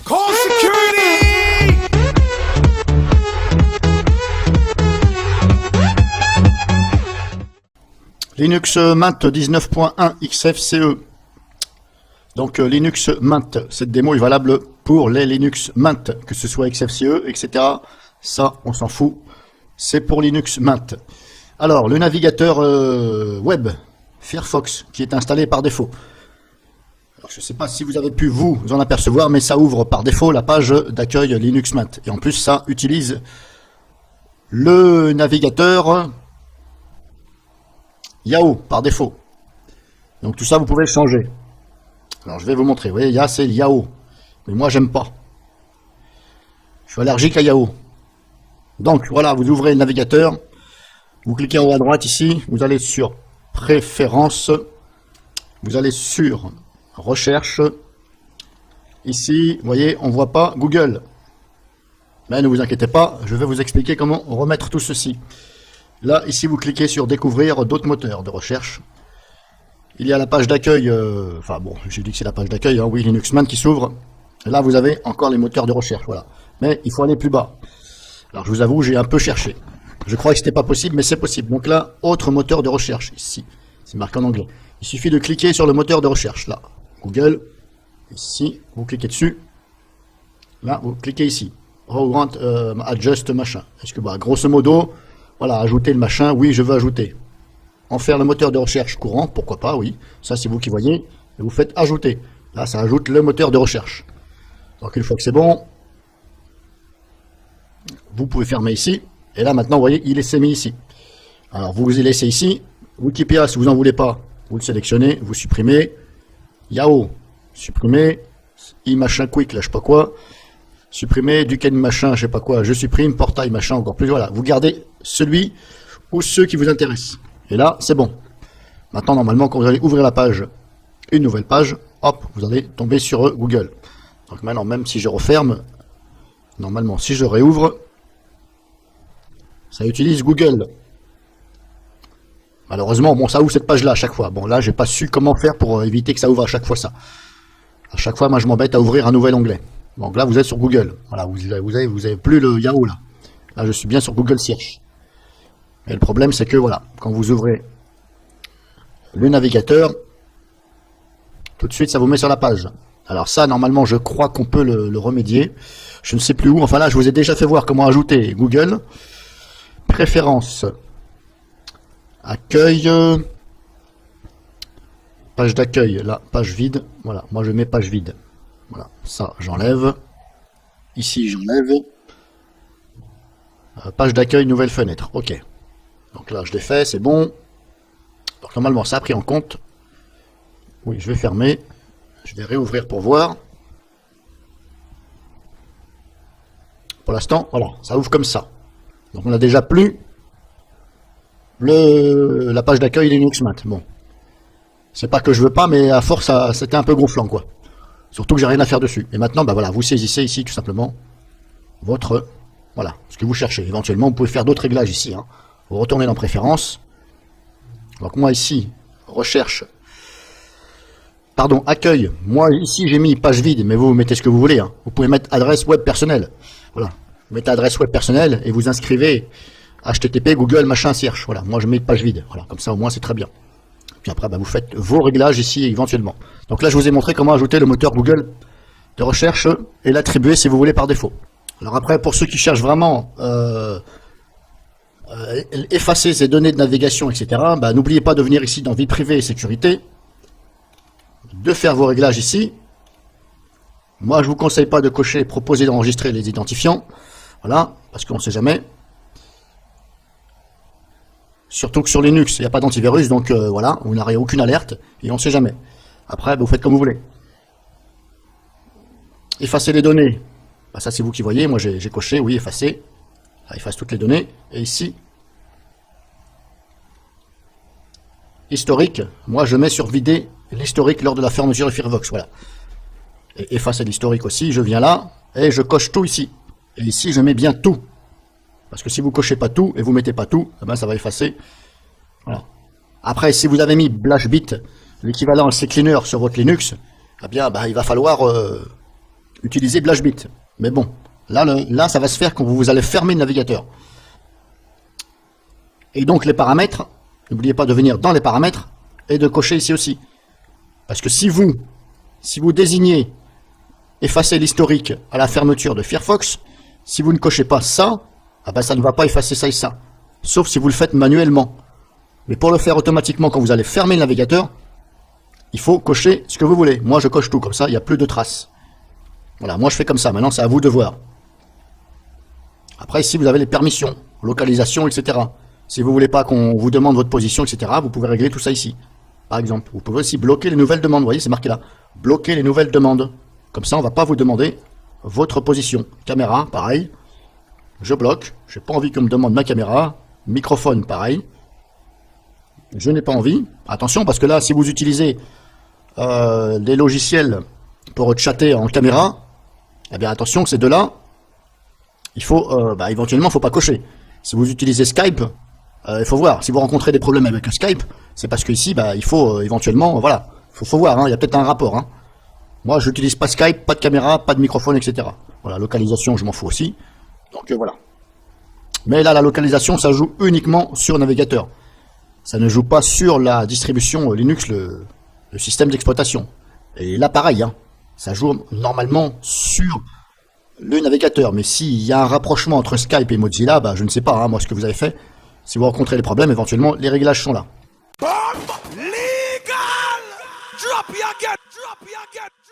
Call security! Linux Mint 19.1 XFCE. Donc Linux Mint, cette démo est valable pour les Linux Mint, que ce soit XFCE, etc. Ça, on s'en fout. C'est pour Linux Mint. Alors, le navigateur web Firefox, qui est installé par défaut. Alors, je ne sais pas si vous avez pu vous en apercevoir, mais ça ouvre par défaut la page d'accueil Linux Mint. Et en plus, ça utilise le navigateur Yahoo par défaut. Donc tout ça, vous pouvez le changer. Alors, je vais vous montrer. Vous voyez, c'est Yahoo. Mais moi, j'aime pas. Je suis allergique à Yahoo. Donc, voilà, vous ouvrez le navigateur. Vous cliquez en haut à droite ici. Vous allez sur Préférences. Vous allez sur Recherche. Ici, vous voyez, on ne voit pas Google. Mais ne vous inquiétez pas, je vais vous expliquer comment remettre tout ceci. Là, ici, vous cliquez sur Découvrir d'autres moteurs de recherche. Il y a la page d'accueil, enfin bon, j'ai dit que c'est la page d'accueil, hein, oui, Linux Mint qui s'ouvre. Là, vous avez encore les moteurs de recherche, voilà. Mais il faut aller plus bas. Alors, je vous avoue, j'ai un peu cherché. Je croyais que c'était pas possible, mais c'est possible. Donc là, autre moteur de recherche, ici. C'est marqué en anglais. Il suffit de cliquer sur le moteur de recherche, là. Google. Ici, vous cliquez dessus. Là, vous cliquez ici. Adjust machin. Est-ce que, bah, grosso modo, voilà, ajouter le machin, oui, je veux ajouter. En faire le moteur de recherche courant, pourquoi pas, oui. Ça, c'est vous qui voyez. Et vous faites ajouter. Là, ça ajoute le moteur de recherche. Donc, une fois que c'est bon, vous pouvez fermer ici. Et là, maintenant, vous voyez, il s'est mis ici. Alors, vous vous laissez ici. Wikipédia, si vous n'en voulez pas, vous le sélectionnez, vous supprimez. Yahoo, supprimez. Machin quick, là, je sais pas quoi. Supprimer, Duquesne machin, je sais pas quoi, je supprime, portail machin, encore plus, voilà. Vous gardez celui ou ceux qui vous intéressent. Et là, c'est bon. Maintenant, normalement, quand vous allez ouvrir la page, une nouvelle page, hop, vous allez tomber sur Google. Donc maintenant, même si je referme, normalement, si je réouvre, ça utilise Google. Malheureusement, bon, ça ouvre cette page-là à chaque fois. Bon, là, j'ai pas su comment faire pour éviter que ça ouvre à chaque fois ça. À chaque fois, moi, je m'embête à ouvrir un nouvel onglet. Donc là, vous êtes sur Google. Voilà, vous avez plus le Yahoo là. Là, je suis bien sur Google Search. Et le problème, c'est que voilà, quand vous ouvrez le navigateur, tout de suite, ça vous met sur la page. Alors ça, normalement, je crois qu'on peut le remédier. Je ne sais plus où. Enfin là, je vous ai déjà fait voir comment ajouter Google. Préférences. Accueil. Page d'accueil. Là, page vide. Voilà, moi je mets page vide. Voilà, ça j'enlève. Ici j'enlève. Page d'accueil, nouvelle fenêtre. Ok. Donc là je l'ai fait, c'est bon. Donc normalement ça a pris en compte. Oui, je vais fermer. Je vais réouvrir pour voir. Pour l'instant, voilà, ça ouvre comme ça. Donc on a déjà plus la page d'accueil Linux Mint. Bon. C'est pas que je veux pas, mais à force, c'était un peu gonflant, quoi. Surtout que j'ai rien à faire dessus. Et maintenant, bah voilà, vous saisissez ici tout simplement votre, voilà, ce que vous cherchez. Éventuellement, vous pouvez faire d'autres réglages ici. Hein. Vous retournez dans Préférences. Donc moi ici, recherche, pardon, accueil. Moi ici, j'ai mis page vide, mais vous mettez ce que vous voulez. Hein. Vous pouvez mettre adresse web personnelle. Voilà, vous mettez adresse web personnelle et vous inscrivez HTTP, Google, machin, search. Voilà, moi je mets page vide. Voilà, comme ça au moins c'est très bien. Puis après, bah, vous faites vos réglages ici éventuellement. Donc là, je vous ai montré comment ajouter le moteur Google de recherche et l'attribuer si vous voulez par défaut. Alors après, pour ceux qui cherchent vraiment effacer ces données de navigation, etc., bah, n'oubliez pas de venir ici dans Vie privée et sécurité, de faire vos réglages ici. Moi, je vous conseille pas de cocher proposer d'enregistrer les identifiants. Voilà, parce qu'on ne sait jamais. Surtout que sur Linux, il n'y a pas d'antivirus, donc voilà, vous n'aurez aucune alerte, et on ne sait jamais. Après, vous faites comme vous voulez. Effacer les données, bah, ça c'est vous qui voyez, moi j'ai coché, oui, effacer. Ça efface toutes les données, et ici, historique, moi je mets sur vider l'historique lors de la fermeture de Firefox, voilà. Et effacer l'historique aussi, je viens là, et je coche tout ici. Et ici, je mets bien tout. Parce que si vous cochez pas tout et vous mettez pas tout, eh ben ça va effacer. Voilà. Après, si vous avez mis BlashBit, l'équivalent CCleaner sur votre Linux, eh bien, bah, il va falloir utiliser BlashBit. Mais bon, là ça va se faire quand vous allez fermer le navigateur. Et donc les paramètres, n'oubliez pas de venir dans les paramètres et de cocher ici aussi. Parce que si vous désignez effacer l'historique à la fermeture de Firefox, si vous ne cochez pas ça, ah ben ça ne va pas effacer ça et ça. Sauf si vous le faites manuellement. Mais pour le faire automatiquement quand vous allez fermer le navigateur, il faut cocher ce que vous voulez. Moi je coche tout, comme ça il n'y a plus de traces. Voilà, moi je fais comme ça, maintenant c'est à vous de voir. Après ici vous avez les permissions, localisation, etc. Si vous voulez pas qu'on vous demande votre position, etc., vous pouvez régler tout ça ici. Par exemple, vous pouvez aussi bloquer les nouvelles demandes, vous voyez c'est marqué là. Bloquer les nouvelles demandes. Comme ça on va pas vous demander votre position. Caméra, pareil. Je bloque, j'ai pas envie qu'on me demande ma caméra. Microphone, pareil. Je n'ai pas envie. Attention, parce que là, si vous utilisez des logiciels pour chatter en caméra, eh bien attention que ces deux-là, il faut, éventuellement, il ne faut pas cocher. Si vous utilisez Skype, il faut voir. Si vous rencontrez des problèmes avec Skype, c'est parce qu'ici, il faut éventuellement, voilà, faut voir, hein, il y a peut-être un rapport. Hein. Moi, je n'utilise pas Skype, pas de caméra, pas de microphone, etc. Voilà, localisation, je m'en fous aussi. Donc voilà. Mais là, la localisation, ça joue uniquement sur navigateur. Ça ne joue pas sur la distribution Linux, le système d'exploitation. Et là, pareil, hein, ça joue normalement sur le navigateur. Mais s'il y a un rapprochement entre Skype et Mozilla, je ne sais pas, hein, moi, ce que vous avez fait. Si vous rencontrez des problèmes, éventuellement, les réglages sont là. Bomb legal! Drop your gun! Drop your gun!